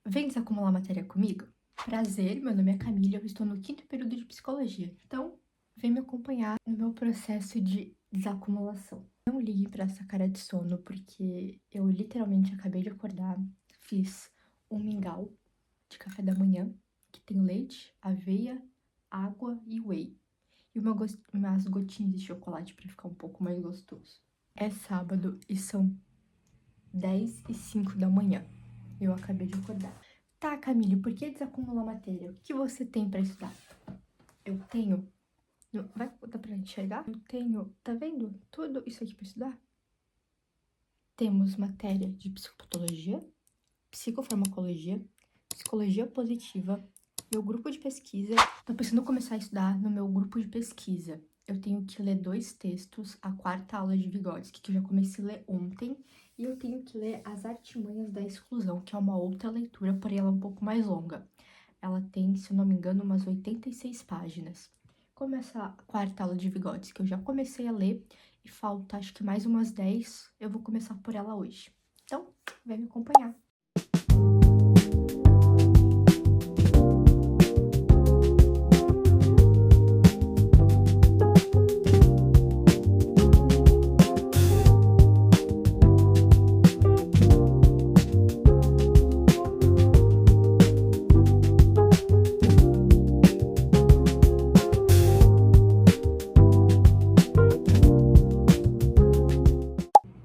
Vem desacumular matéria comigo? Prazer, meu nome é Camila, eu estou no 5º período de psicologia. Então, vem me acompanhar no meu processo de desacumulação. Não ligue pra essa cara de sono, porque eu literalmente acabei de acordar, fiz um mingau de café da manhã, que tem leite, aveia, água e whey. E umas gotinhas de chocolate pra ficar um pouco mais gostoso. É sábado e são 10h05 da manhã. Eu acabei de acordar. Tá, Camille, por que desacumular matéria? O que você tem pra estudar? Eu tenho... Vai dar pra enxergar? Eu tenho... Tá vendo? Tudo isso aqui pra estudar? Temos matéria de psicopatologia, psicofarmacologia, psicologia positiva, meu grupo de pesquisa. Tô pensando em começar a estudar no meu grupo de pesquisa. Eu tenho que ler 2 textos, a 4ª aula de Vygotsky, que eu já comecei a ler ontem, e eu tenho que ler As Artimanhas da Exclusão, que é uma outra leitura, porém ela é um pouco mais longa. Ela tem, se eu não me engano, umas 86 páginas. Como essa 4ª aula de Vygotsky, que eu já comecei a ler, e falta acho que mais umas 10, eu vou começar por ela hoje. Então, vem me acompanhar.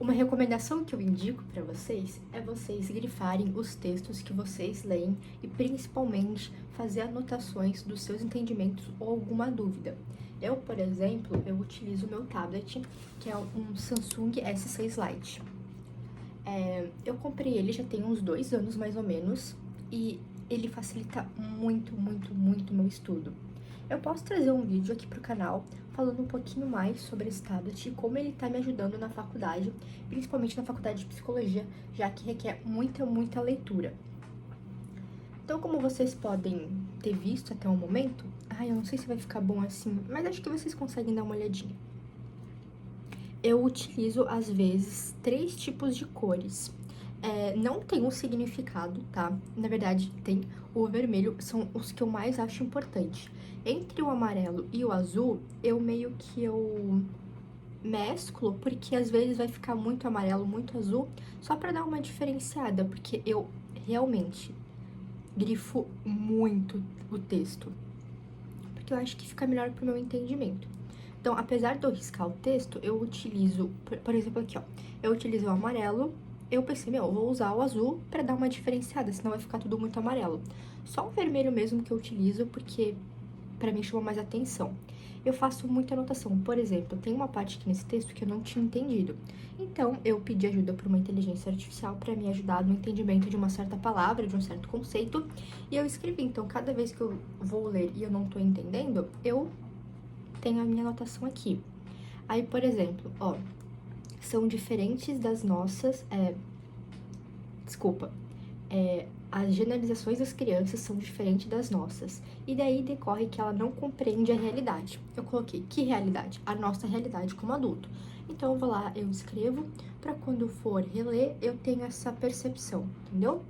Uma recomendação que eu indico para vocês é vocês grifarem os textos que vocês leem e principalmente fazer anotações dos seus entendimentos ou alguma dúvida. Eu, por exemplo, eu utilizo o meu tablet, que é um Samsung S6 Lite. Eu comprei ele já tem uns 2 anos mais ou menos e ele facilita muito, muito, muito meu estudo. Eu posso trazer um vídeo aqui pro canal falando um pouquinho mais sobre esse tablet e como ele tá me ajudando na faculdade, principalmente na faculdade de psicologia, já que requer muita, muita leitura. Então, como vocês podem ter visto até o momento, eu não sei se vai ficar bom assim, mas acho que vocês conseguem dar uma olhadinha. Eu utilizo, às vezes, 3 tipos de cores. Não tem um significado, tá? Na verdade, tem o vermelho, são os que eu mais acho importante. Entre o amarelo e o azul, eu mesclo, porque às vezes vai ficar muito amarelo, muito azul, só pra dar uma diferenciada, porque eu realmente grifo muito o texto, porque eu acho que fica melhor pro meu entendimento. Então, apesar de eu riscar o texto, eu utilizo, por exemplo, aqui, ó, eu utilizo o amarelo. Eu pensei, eu vou usar o azul pra dar uma diferenciada, senão vai ficar tudo muito amarelo. Só o vermelho mesmo que eu utilizo, porque pra mim chama mais atenção. Eu faço muita anotação. Por exemplo, tem uma parte aqui nesse texto que eu não tinha entendido. Então, eu pedi ajuda para uma inteligência artificial para me ajudar no entendimento de uma certa palavra, de um certo conceito, e eu escrevi. Então, cada vez que eu vou ler e eu não tô entendendo, eu tenho a minha anotação aqui. Aí, por exemplo, ó, são diferentes das nossas... as generalizações das crianças são diferentes das nossas. E daí decorre que ela não compreende a realidade. Eu coloquei, que realidade? A nossa realidade como adulto. Então, eu vou lá, eu escrevo, pra quando for reler, eu tenho essa percepção, entendeu?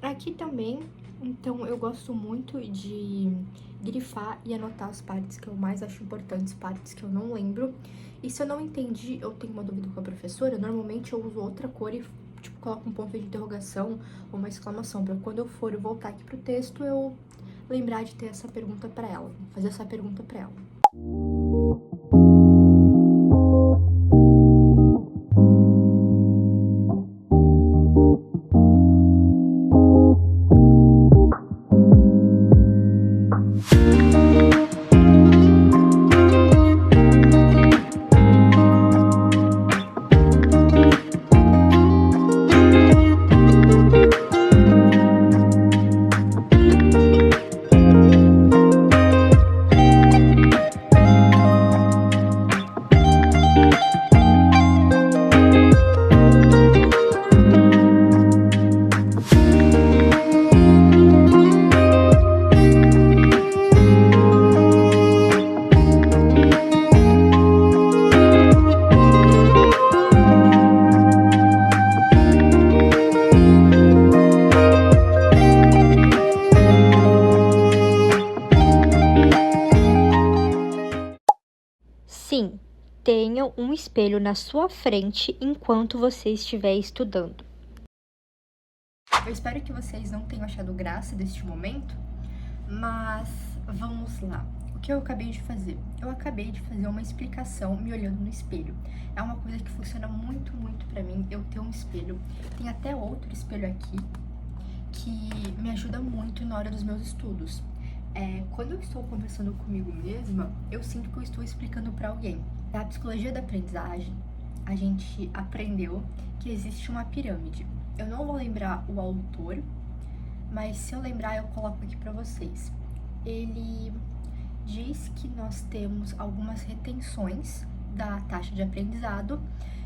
Aqui também, então, eu gosto muito de grifar e anotar as partes que eu mais acho importantes, partes que eu não lembro. E se eu não entendi, eu tenho uma dúvida com a professora, normalmente eu uso outra cor e tipo, coloco um ponto de interrogação ou uma exclamação, pra quando eu for voltar aqui pro texto, eu lembrar de ter essa pergunta pra ela, fazer essa pergunta pra ela. tenha um espelho na sua frente enquanto você estiver estudando. Eu espero que vocês não tenham achado graça deste momento, mas vamos lá. O que eu acabei de fazer? Eu acabei de fazer uma explicação me olhando no espelho. É uma coisa que funciona muito pra mim, eu ter um espelho. Tem até outro espelho aqui, que me ajuda muito na hora dos meus estudos. Quando eu estou conversando comigo mesma, eu sinto que eu estou explicando para alguém. Na psicologia da aprendizagem, a gente aprendeu que existe uma pirâmide. Eu não vou lembrar o autor, mas se eu lembrar, eu coloco aqui para vocês. Ele diz que nós temos algumas retenções da taxa de aprendizado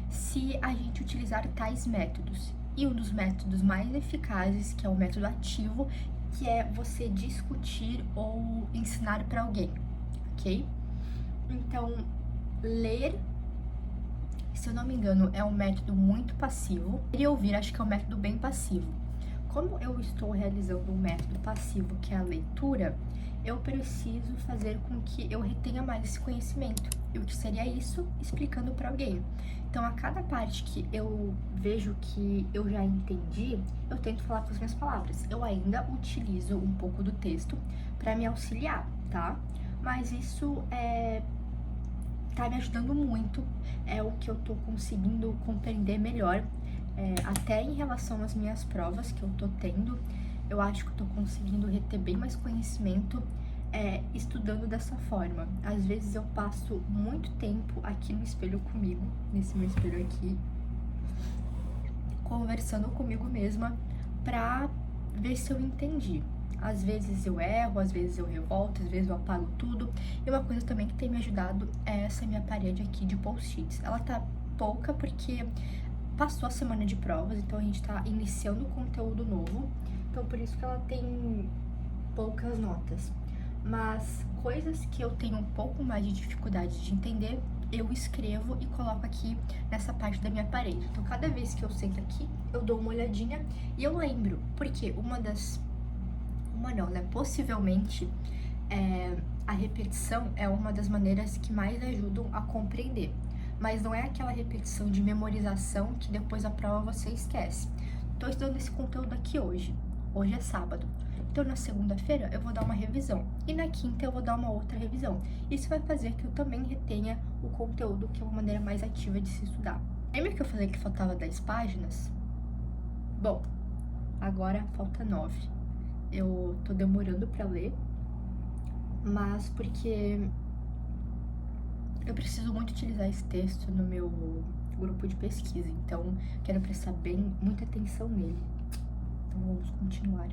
se a gente utilizar tais métodos. E um dos métodos mais eficazes, que é o método ativo, que é você discutir ou ensinar para alguém, ok? Então, ler, se eu não me engano, é um método muito passivo. E ouvir, acho que é um método bem passivo. Como eu estou realizando um método passivo, que é a leitura, eu preciso fazer com que eu retenha mais esse conhecimento. E o que seria isso? Explicando para alguém. Então, a cada parte que eu vejo que eu já entendi, eu tento falar com as minhas palavras. Eu ainda utilizo um pouco do texto para me auxiliar, tá? Mas isso tá me ajudando muito, é o que eu tô conseguindo compreender melhor. Até em relação às minhas provas que eu tô tendo, eu acho que eu tô conseguindo reter bem mais conhecimento estudando dessa forma. Às vezes eu passo muito tempo aqui no espelho comigo, nesse meu espelho aqui, conversando comigo mesma pra ver se eu entendi. Às vezes eu erro, às vezes eu revolto, às vezes eu apago tudo. E uma coisa também que tem me ajudado é essa minha parede aqui de post-its. Ela tá pouca porque passou a semana de provas, então a gente tá iniciando conteúdo novo, então por isso que ela tem poucas notas. Mas coisas que eu tenho um pouco mais de dificuldade de entender, eu escrevo e coloco aqui nessa parte da minha parede. Então cada vez que eu sento aqui, eu dou uma olhadinha e eu lembro, porque possivelmente a repetição é uma das maneiras que mais ajudam a compreender. Mas não é aquela repetição de memorização que depois da prova você esquece. Tô estudando esse conteúdo aqui hoje. Hoje é sábado. Então, na segunda-feira, eu vou dar uma revisão. E na quinta, eu vou dar uma outra revisão. Isso vai fazer que eu também retenha o conteúdo, que é uma maneira mais ativa de se estudar. Lembra que eu falei que faltava 10 páginas? Bom, agora falta 9. Eu tô demorando pra ler, mas porque eu preciso muito utilizar esse texto no meu grupo de pesquisa, então quero prestar muita atenção nele. Então vamos continuar.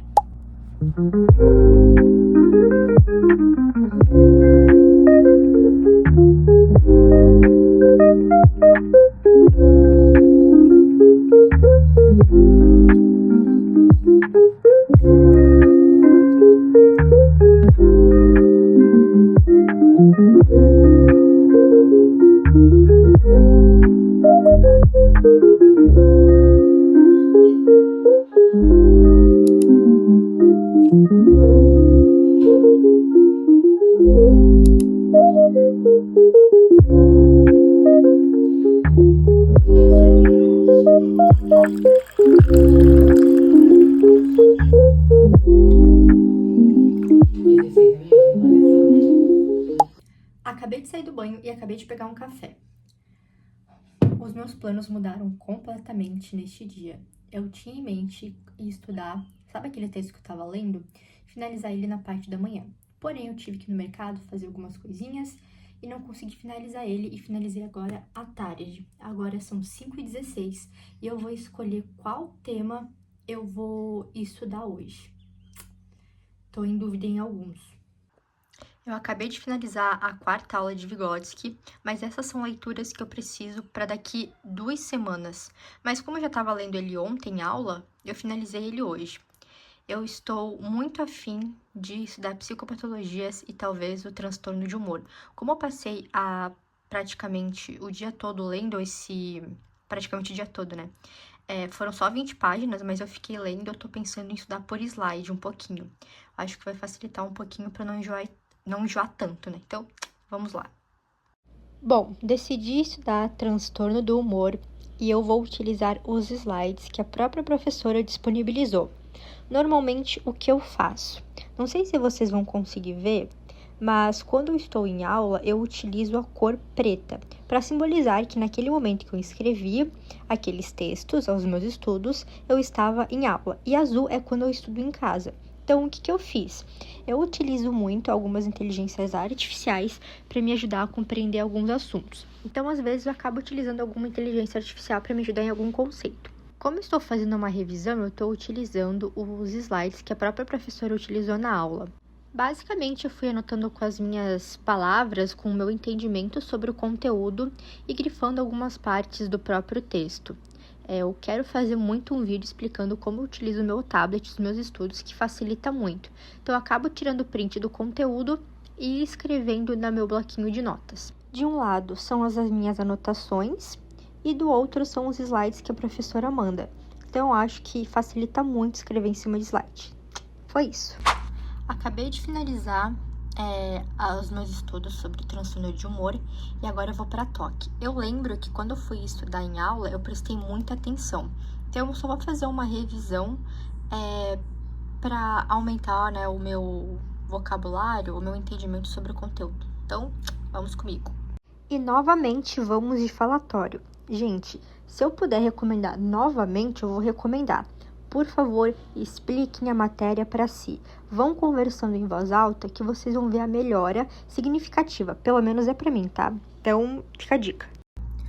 Acabei de sair do banho e acabei de pegar um café. Os meus planos mudaram completamente neste dia. Eu tinha em mente estudar, sabe aquele texto que eu tava lendo? Finalizar ele na parte da manhã. Porém, eu tive que ir no mercado fazer algumas coisinhas e não consegui finalizar ele e finalizei agora à tarde. Agora são 5h16 e eu vou escolher qual tema eu vou estudar hoje. Tô em dúvida em alguns. Eu acabei de finalizar a 4ª aula de Vygotsky, mas essas são leituras que eu preciso para daqui 2 semanas. Mas como eu já estava lendo ele ontem em aula, eu finalizei ele hoje. Eu estou muito afim de estudar psicopatologias e talvez o transtorno de humor. Como eu passei praticamente o dia todo lendo praticamente o dia todo, né? Foram só 20 páginas, mas eu fiquei lendo, eu tô pensando em estudar por slide um pouquinho. Acho que vai facilitar um pouquinho para não enjoar tanto, né? Então, vamos lá. Bom, decidi estudar transtorno do humor e eu vou utilizar os slides que a própria professora disponibilizou. Normalmente, o que eu faço? Não sei se vocês vão conseguir ver, mas quando eu estou em aula, eu utilizo a cor preta para simbolizar que naquele momento que eu escrevi aqueles textos, aos meus estudos, eu estava em aula. E azul é quando eu estudo em casa. Então, o que eu fiz? Eu utilizo muito algumas inteligências artificiais para me ajudar a compreender alguns assuntos. Então, às vezes, eu acabo utilizando alguma inteligência artificial para me ajudar em algum conceito. Como eu estou fazendo uma revisão, eu estou utilizando os slides que a própria professora utilizou na aula. Basicamente, eu fui anotando com as minhas palavras, com o meu entendimento sobre o conteúdo e grifando algumas partes do próprio texto. Eu quero fazer muito um vídeo explicando como eu utilizo o meu tablet, os meus estudos, que facilita muito. Então, eu acabo tirando print do conteúdo e escrevendo no meu bloquinho de notas. De um lado, são as minhas anotações e do outro são os slides que a professora manda. Então, eu acho que facilita muito escrever em cima de slide. Foi isso. Acabei de finalizar os meus estudos sobre o transtorno de humor e agora eu vou para toque. Eu lembro que quando eu fui estudar em aula, eu prestei muita atenção. Então, eu só vou fazer uma revisão para aumentar, né, o meu vocabulário, o meu entendimento sobre o conteúdo. Então, vamos comigo. E novamente vamos de falatório. Gente, se eu puder recomendar novamente, eu vou recomendar. Por favor, expliquem a matéria para si. Vão conversando em voz alta que vocês vão ver a melhora significativa. Pelo menos é para mim, tá? Então, fica a dica.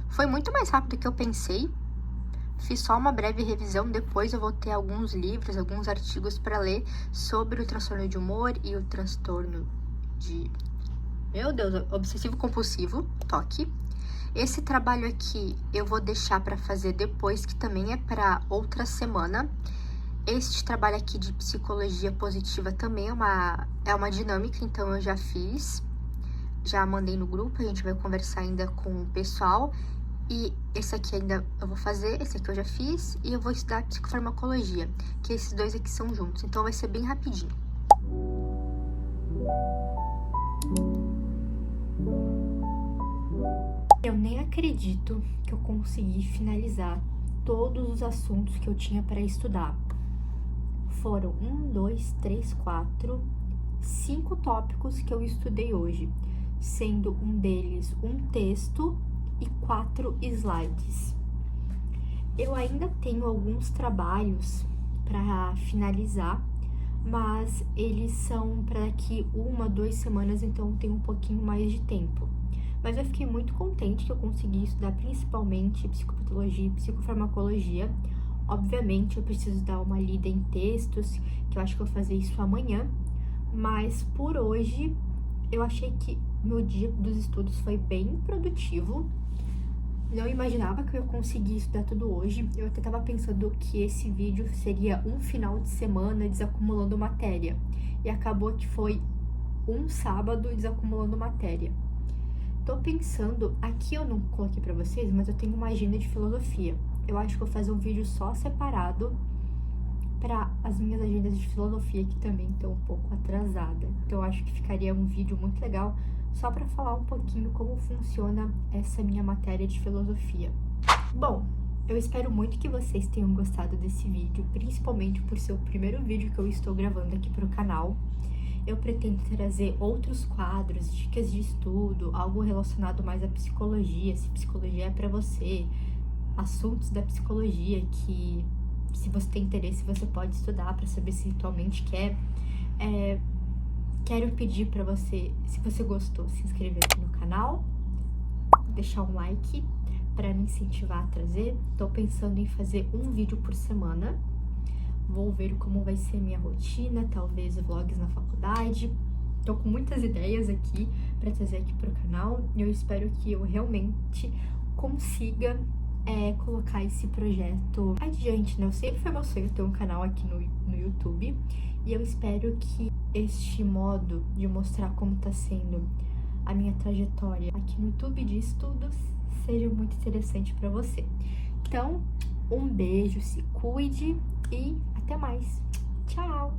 Foi muito mais rápido do que eu pensei. Fiz só uma breve revisão, depois eu vou ter alguns livros, alguns artigos para ler sobre o transtorno de humor e o transtorno de... Meu Deus, obsessivo-compulsivo, TOC. Esse trabalho aqui eu vou deixar para fazer depois, que também é para outra semana. Este trabalho aqui de psicologia positiva também é uma dinâmica, então eu já fiz. Já mandei no grupo, a gente vai conversar ainda com o pessoal. E esse aqui ainda eu vou fazer, esse aqui eu já fiz. E eu vou estudar psicofarmacologia, que esses dois aqui são juntos. Então vai ser bem rapidinho. Eu nem acredito que eu consegui finalizar todos os assuntos que eu tinha para estudar. Foram 5 tópicos que eu estudei hoje, sendo um deles um texto e 4 slides. Eu ainda tenho alguns trabalhos para finalizar, mas eles são para daqui 1-2 semanas, então tem um pouquinho mais de tempo. Mas eu fiquei muito contente que eu consegui estudar principalmente psicopatologia e psicofarmacologia. Obviamente, eu preciso dar uma lida em textos, que eu acho que eu vou fazer isso amanhã. Mas, por hoje, eu achei que meu dia dos estudos foi bem produtivo. Não imaginava que eu ia conseguir estudar tudo hoje. Eu até estava pensando que esse vídeo seria um final de semana desacumulando matéria. E acabou que foi um sábado desacumulando matéria. Tô pensando, aqui eu não coloquei pra vocês, mas eu tenho uma agenda de filosofia. Eu acho que eu vou fazer um vídeo só separado para as minhas agendas de filosofia, que também estão um pouco atrasadas. Então eu acho que ficaria um vídeo muito legal só para falar um pouquinho como funciona essa minha matéria de filosofia. Bom, eu espero muito que vocês tenham gostado desse vídeo, principalmente por ser o primeiro vídeo que eu estou gravando aqui pro canal. Eu pretendo trazer outros quadros, dicas de estudo, algo relacionado mais à psicologia, se psicologia é para você, assuntos da psicologia que, se você tem interesse, você pode estudar para saber se atualmente quer. Quero pedir para você, se você gostou, se inscrever aqui no canal, deixar um like para me incentivar a trazer. Estou pensando em fazer um vídeo por semana. Vou ver como vai ser minha rotina, talvez vlogs na faculdade. Tô com muitas ideias aqui para trazer aqui pro canal e eu espero que eu realmente consiga colocar esse projeto adiante, né? Eu sempre foi meu sonho ter um canal aqui no YouTube e eu espero que este modo de mostrar como tá sendo a minha trajetória aqui no YouTube de estudos seja muito interessante para você. Então, um beijo, se cuide e até mais. Tchau!